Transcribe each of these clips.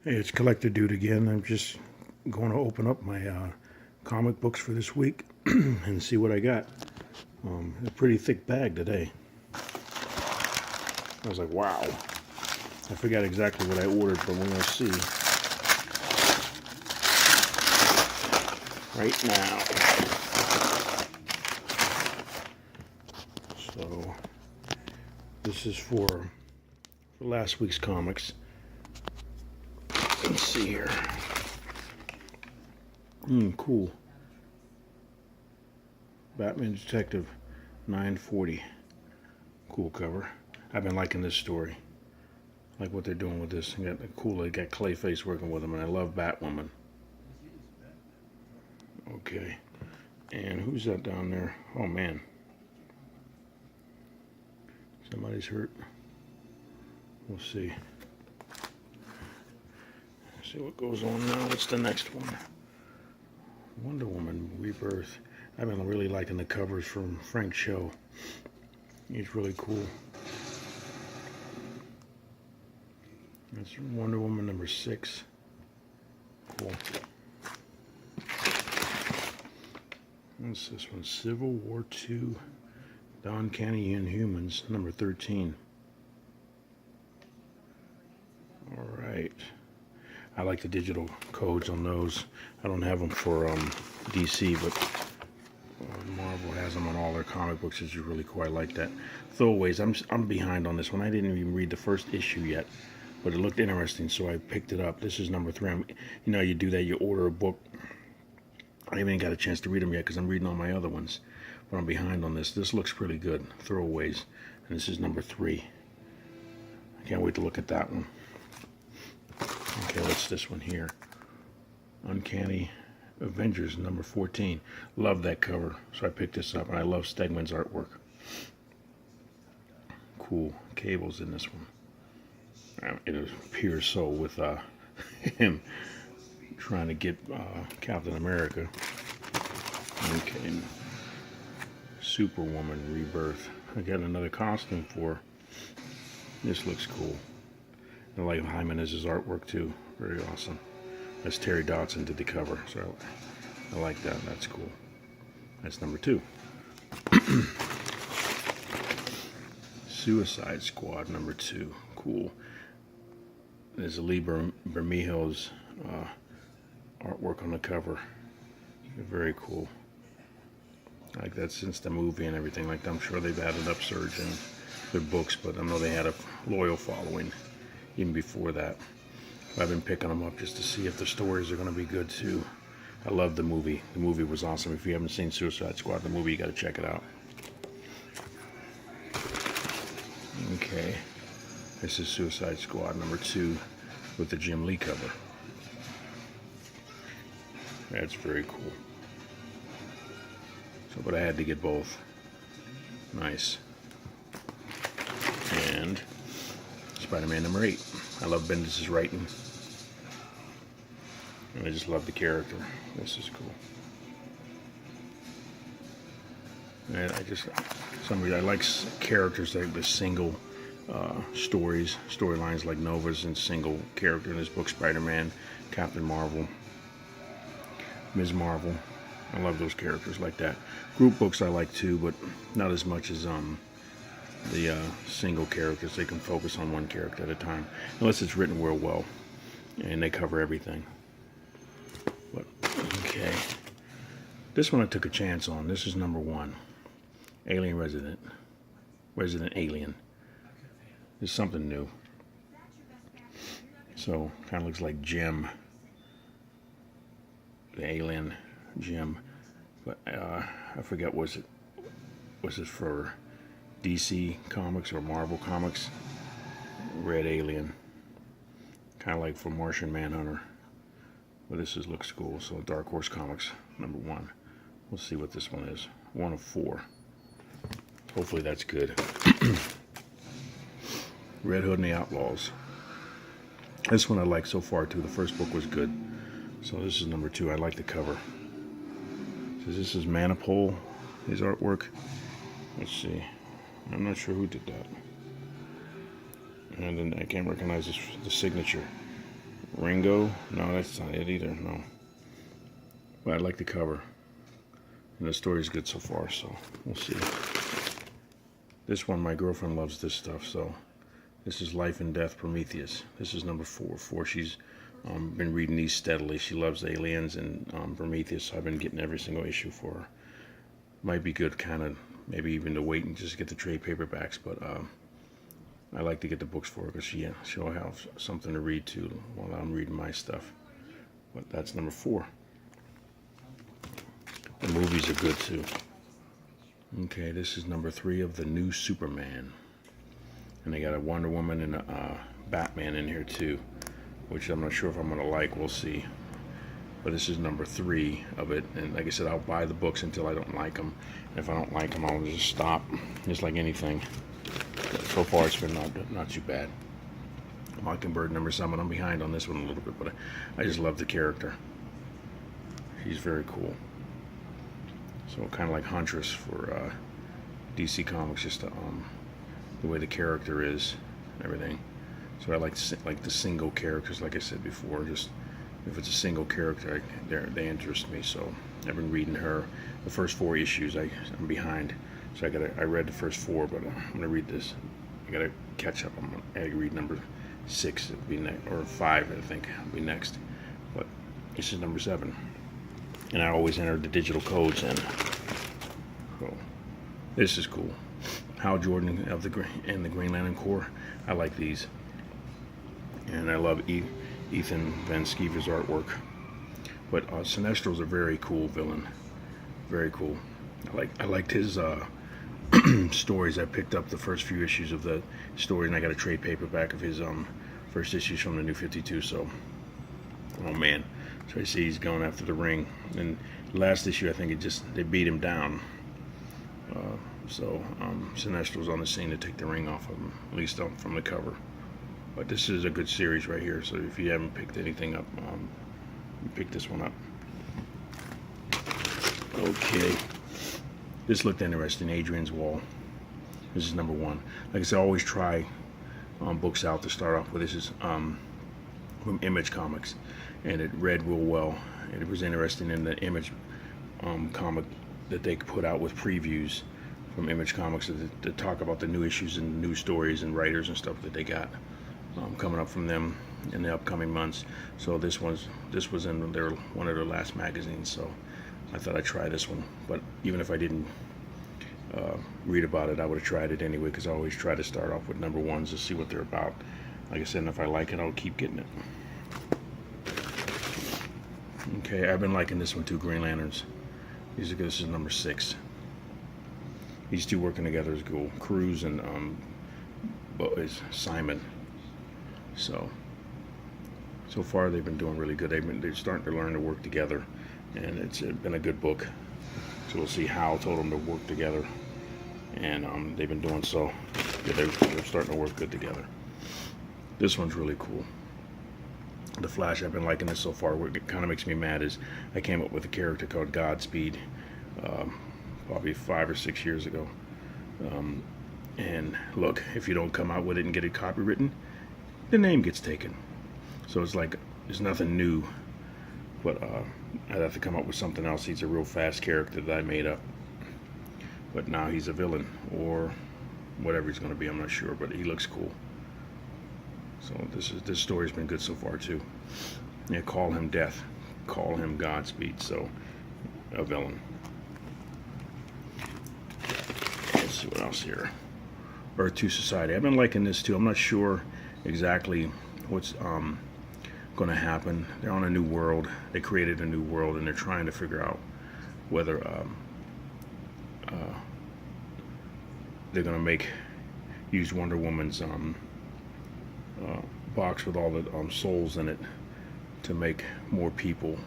Hey, it's Collector Dude again. I'm just going to open up my comic books for this week and see what I got. A pretty thick bag today. I was like, wow. I forgot exactly what I ordered, but we're going to see right now. So, this is for last week's comics. Let's see here. Cool. Batman Detective 940. Cool cover. I've been liking this story. I like what they're doing with this. They got Clayface working with them, and I love Batwoman. Okay. And who's that down there? Oh man. Somebody's hurt. We'll see. See what goes on now. What's the next one? Wonder Woman Rebirth. I've been really liking the covers from Frank Cho. He's really cool. That's Wonder Woman number 6. Cool. What's this one? Civil War II. The Uncanny Inhumans number 13. Alright. I like the digital codes on those. I don't have them for DC, but Marvel has them on all their comic books, which is really cool. I like that. Throwaways, I'm behind on this one. I didn't even read the first issue yet, but it looked interesting, so I picked it up. This is number 3. You know, you do that, you order a book. I haven't even got a chance to read them yet because I'm reading all my other ones, but I'm behind on this. This looks pretty good. Throwaways, and this is number 3. I can't wait to look at that one. Okay, what's this one here? Uncanny Avengers number 14. Love that cover, so I picked this up, and I love Stegman's artwork. Cool. Cable's in this one. It appears so with him trying to get Captain America. Okay. Superwoman Rebirth. I got another costume for. This looks cool. I like Jimenez's artwork too. Very awesome. That's Terry Dodson did the cover, so I like that. That's cool. That's number 2. Suicide Squad number 2. Cool. There's Lee Bermejo's artwork on the cover. Very cool. I like that since the movie and everything like that. I'm sure they've had an upsurge in their books, but I know they had a loyal following even before that. I've been picking them up just to see if the stories are going to be good too. I love the movie. The movie was awesome. If you haven't seen Suicide Squad, the movie, you got to check it out. Okay. This is Suicide Squad number 2 with the Gimli cover. That's very cool. So, but I had to get both. Nice. And Spiderman number 8. I love Bendis' writing. And I just love the character. This is cool. And I like characters like the single storylines like Nova's and single character in this book. Spider-Man, Captain Marvel, Ms. Marvel. I love those characters like that. Group books I like too, but not as much as the single characters. They can focus on one character at a time, unless it's written real well and they cover everything. But okay, this one I took a chance on. This is number 1. Alien Resident Alien. There's something new. So kind of looks like Jim, the alien Jim, but I forget, was it for DC Comics or Marvel Comics? Red Alien. Kind of like for Martian Manhunter. But this looks cool. So Dark Horse Comics, number 1. We'll see what this one is. 1 of 4. Hopefully that's good. Red Hood and the Outlaws. This one I like so far too. The first book was good. So this is number 2. I like the cover. So this is Manipul, his artwork. Let's see. I'm not sure who did that. And then I can't recognize the signature. Ringo. No, that's not it either. No. But I like the cover. And the story's good so far, so we'll see. This one, my girlfriend loves this stuff, so this is Life and Death Prometheus. This is number 4. She's been reading these steadily. She loves aliens and Prometheus, so I've been getting every single issue for her. Might be good, kind of, maybe even to wait and just get the trade paperbacks, but I like to get the books for her because she'll have something to read too while I'm reading my stuff. But that's number 4. The movies are good too. Okay, this is number 3 of the new Superman. And they got a Wonder Woman and a Batman in here too, which I'm not sure if I'm going to like. We'll see. But this is number 3 of it. And like I said, I'll buy the books until I don't like them. And if I don't like them, I'll just stop, just like anything. So far, it's been not too bad. Mockingbird number 7. I'm behind on this one a little bit, but I just love the character. She's very cool. So kind of like Huntress for DC Comics, just the way the character is, and everything. So I like the single characters, like I said before. Just if it's a single character, they interest me. So I've been reading her. The first 4 issues, I'm behind. So I read the first 4, but I'm gonna read this. I gotta catch up. I gotta read number 6. It'll be next, or 5, I think. It'll be next. But this is number 7. And I always enter the digital codes in. So this is cool. Hal Jordan of the Green Lantern Corps. I like these, and I love Ethan Van Sciver's artwork. But Sinestro's a very cool villain. Very cool. I liked his stories. I picked up the first few issues of the stories, and I got a trade paperback of his first issues from the New 52. So, oh man. So I see he's going after the ring. And last issue, I think they beat him down. So Sinestro's on the scene to take the ring off of him, at least from the cover. But this is a good series right here. So if you haven't picked anything up, you pick this one up. Okay. This looked interesting. Hadrians Wall. This is number 1. Like I said, I always try books out to start off with. This is from Image Comics. And it read real well. And it was interesting in the Image comic that they put out with previews from Image Comics to talk about the new issues and new stories and writers and stuff that they got coming up from them in the upcoming months. So this was in one of their last magazines. So I thought I'd try this one. But even if I didn't read about it, I would have tried it anyway, because I always try to start off with number 1s to see what they're about. Like I said, and if I like it, I'll keep getting it. Okay, I've been liking this one too, Green Lanterns. This is number 6. These two working together is cool. Cruz and is Simon. So far they've been doing really good. They're starting to learn to work together, and it's been a good book. So we'll see how told them to work together, and they've been doing so. Yeah, they're starting to work good together. This one's really cool. The Flash, I've been liking this so far. What kind of makes me mad is I came up with a character called Godspeed probably 5 or 6 years ago. And look, if you don't come out with it and get it copywritten, the name gets taken. So it's like there's nothing new, but I'd have to come up with something else. He's a real fast character that I made up, but now he's a villain or whatever he's going to be. I'm not sure, but he looks cool. So this story's been good so far too. Yeah, call him Death, call him Godspeed. So a villain. Let's see what else here. Earth 2 Society. I've been liking this too. I'm not sure exactly what's going to happen. They're on a new world. They created a new world, and they're trying to figure out whether they're going to use Wonder Woman's box with all the souls in it to make more people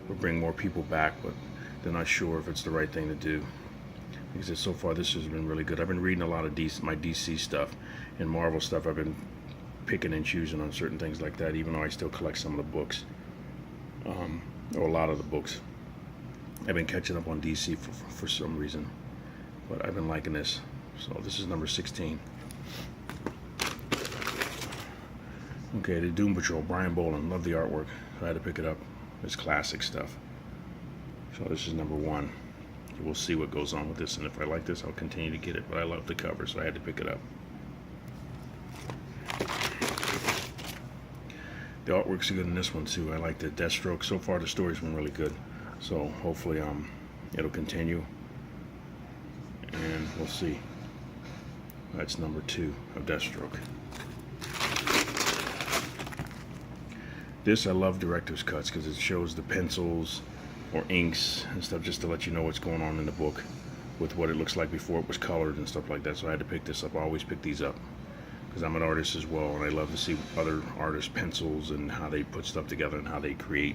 or bring more people back, but they're not sure if it's the right thing to do. Because so far this has been really good. I've been reading a lot of my DC stuff and Marvel stuff. I've been picking and choosing on certain things like that, even though I still collect some of the books, or a lot of the books. I've been catching up on DC for some reason, but I've been liking this. So this is number 16. Okay, the Doom Patrol, Brian Boland, love the artwork. So I had to pick it up. It's classic stuff. So this is number 1. We'll see what goes on with this, and if I like this, I'll continue to get it. But I love the cover, so I had to pick it up. The artwork's good in this one too. I like the Deathstroke. So far, the story's been really good. So hopefully, it'll continue, and we'll see. That's number 2 of Deathstroke. This I love director's cuts because it shows the pencils or inks and stuff just to let you know what's going on in the book with what it looks like before it was colored and stuff like that. So I had to pick this up. I always pick these up because I'm an artist as well, and I love to see other artists' pencils and how they put stuff together and how they create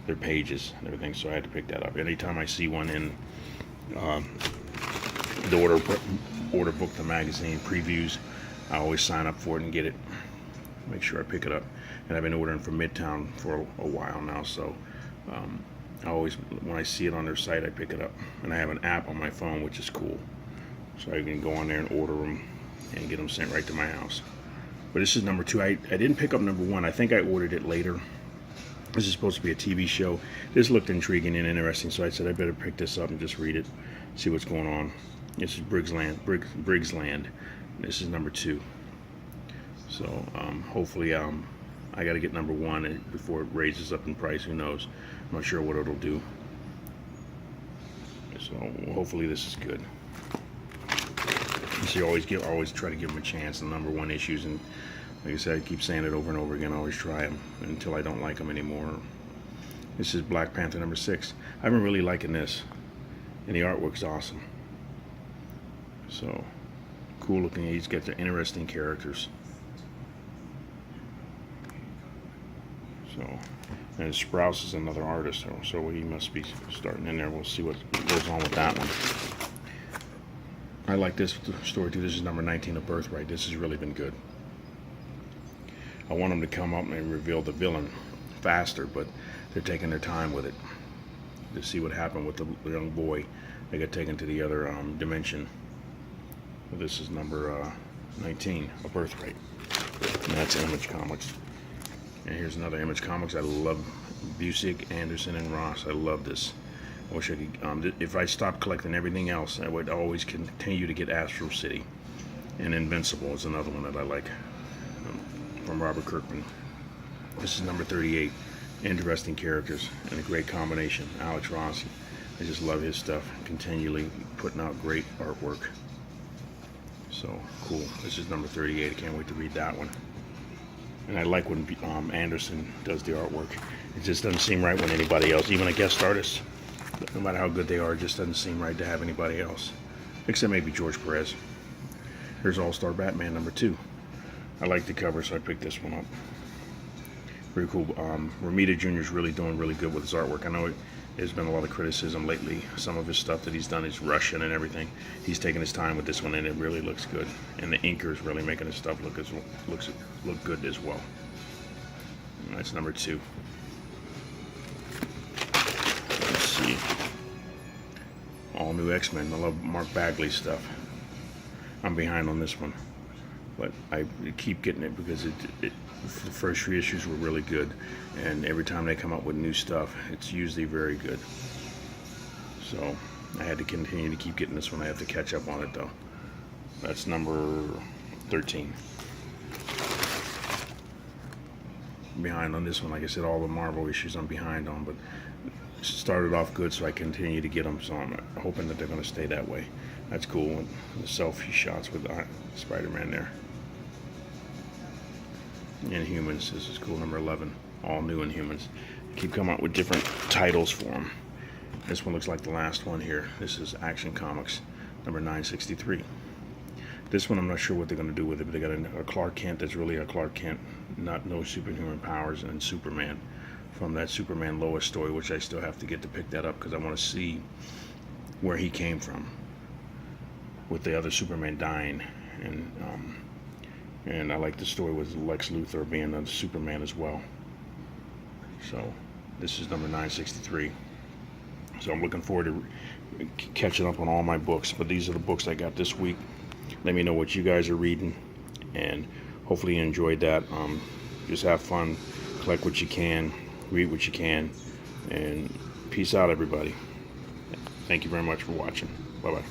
their pages and everything. So I had to pick that up. Anytime I see one in the order book, the magazine previews, I always sign up for it and get it. Make sure I pick it up. And I've been ordering from Midtown for a while now, so I always, when I see it on their site, I pick it up. And I have an app on my phone, which is cool, so I can go on there and order them and get them sent right to my house. But this is number 2. I didn't pick up number 1. I think I ordered it later. This is supposed to be a TV show. This looked intriguing and interesting, so I said I better pick this up and just read it, see what's going on. This is Briggs Land. This is number 2. So hopefully I got to get number 1 before it raises up in price. Who knows? I'm not sure what it'll do. So hopefully this is good. So you always try to give them a chance. The number 1 issues, and like I said, I keep saying it over and over again. I always try them until I don't like them anymore. This is Black Panther number 6. I've been really liking this, and the artwork's awesome. So cool looking. He's got the interesting characters. So, and Sprouse is another artist, so he must be starting in there. We'll see what goes on with that one. I like this story too. This is number 19 of Birthright. This has really been good. I want them to come up and reveal the villain faster, but they're taking their time with it to see what happened with the young boy. They got taken to the other dimension. This is number 19 of Birthright, and that's Image Comics. And here's another Image Comics. I love Busiek, Anderson, and Ross. I love this. I wish I could. If I stopped collecting everything else, I would always continue to get Astro City. And Invincible is another one that I like, from Robert Kirkman. This is number 38. Interesting characters and a great combination. Alex Ross. I just love his stuff. Continually putting out great artwork. So cool. This is number 38. I can't wait to read that one. And I like when Anderson does the artwork. It just doesn't seem right when anybody else, even a guest artist, no matter how good they are, it just doesn't seem right to have anybody else. Except maybe George Perez. Here's All-Star Batman number 2. I like the cover, so I picked this one up. Very cool. Romita Jr. is really doing really good with his artwork. I know there's been a lot of criticism lately. Some of his stuff that he's done is Russian and everything. He's taking his time with this one, and it really looks good. And the inker is really making his stuff look good as well. And that's number 2. Let's see. All new X-Men. I love Mark Bagley's stuff. I'm behind on this one, but I keep getting it because the first 3 issues were really good, and every time they come up with new stuff, it's usually very good. So I had to continue to keep getting this one. I have to catch up on it though. That's number 13. I'm behind on this one. Like I said, all the Marvel issues I'm behind on, but it started off good, so I continue to get them. So I'm hoping that they're going to stay that way. That's cool. The selfie shots with Spiderman there. Inhumans, this is cool, number 11. All new Inhumans. Keep coming up with different titles for them. This one looks like the last one here. This is Action Comics, number 963. This one I'm not sure what they're going to do with it, but they got a Clark Kent that's really a Clark Kent, no superhuman powers, and Superman from that Superman Lois story, which I still have to get to pick that up because I want to see where he came from with the other Superman dying. And I like the story with Lex Luthor being a Superman as well. So this is number 963. So I'm looking forward to catching up on all my books. But these are the books I got this week. Let me know what you guys are reading, and hopefully you enjoyed that. Just have fun, collect what you can, read what you can, and peace out, everybody. Thank you very much for watching. Bye-bye.